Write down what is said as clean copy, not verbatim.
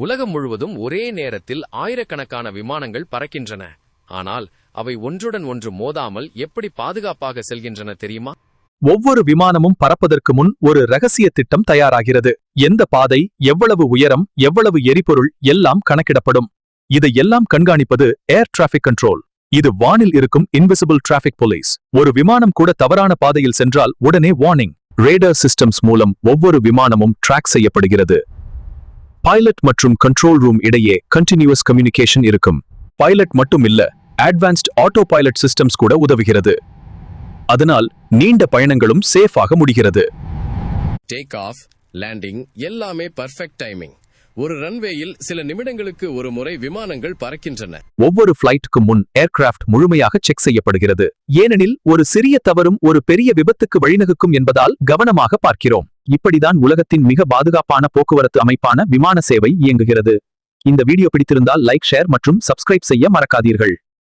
உலகம் முழுவதும் ஒரே நேரத்தில் ஆயிரக்கணக்கான விமானங்கள் பறக்கின்றன. ஆனால் அவை ஒன்றுடன் ஒன்று மோதாமல் எப்படி பாதுகாப்பாக செல்கின்றன தெரியுமா? ஒவ்வொரு விமானமும் பறப்பதற்கு முன் ஒரு ரகசிய திட்டம் தயாராகிறது. எந்த பாதை, எவ்வளவு உயரம், எவ்வளவு எரிபொருள் எல்லாம் கணக்கிடப்படும். இதை எல்லாம் கண்காணிப்பது ஏர் டிராஃபிக் கண்ட்ரோல். இது வானில் இருக்கும் இன்விசிபிள் டிராஃபிக் போலீஸ். ஒரு விமானம் கூட தவறான பாதையில் சென்றால் உடனே வார்னிங். ரேடார் சிஸ்டம்ஸ் மூலம் ஒவ்வொரு விமானமும் ட்ராக் செய்யப்படுகிறது. பைலட் மற்றும் கண்ட்ரோல் ரூம் இடையே கண்டினியூஸ் கம்யூனிகேஷன் இருக்கும். பைலட் மட்டும் இல்ல, அட்வான்ஸ்ட் ஆட்டோ பைலட் சிஸ்டம்ஸ் கூட உதவுகிறது. அதனால் நீண்ட பயணங்களும் சேஃபாக முடிகிறது. டேக் ஆஃப், லேண்டிங் எல்லாமே பர்ஃபெக்ட் டைமிங். ஒரு ரன்வேயில் சில நிமிடங்களுக்கு ஒரு முறை விமானங்கள் பறக்கின்றன. ஒவ்வொரு ஃபிளைட்டுக்கு முன் ஏர்கிராஃப்ட் முழுமையாக செக் செய்யப்படுகிறது. ஏனெனில் ஒரு சிறிய தவறும் ஒரு பெரிய விபத்துக்கு வழிநகுக்கும் என்பதால் கவனமாக பார்க்கிறோம். இப்படிதான் உலகத்தின் மிக பாதுகாப்பான போக்குவரத்து அமைப்பான விமான சேவை இயங்குகிறது. இந்த வீடியோ பிடித்திருந்தால் லைக், ஷேர் மற்றும் சப்ஸ்கிரைப் செய்ய மறக்காதீர்கள்.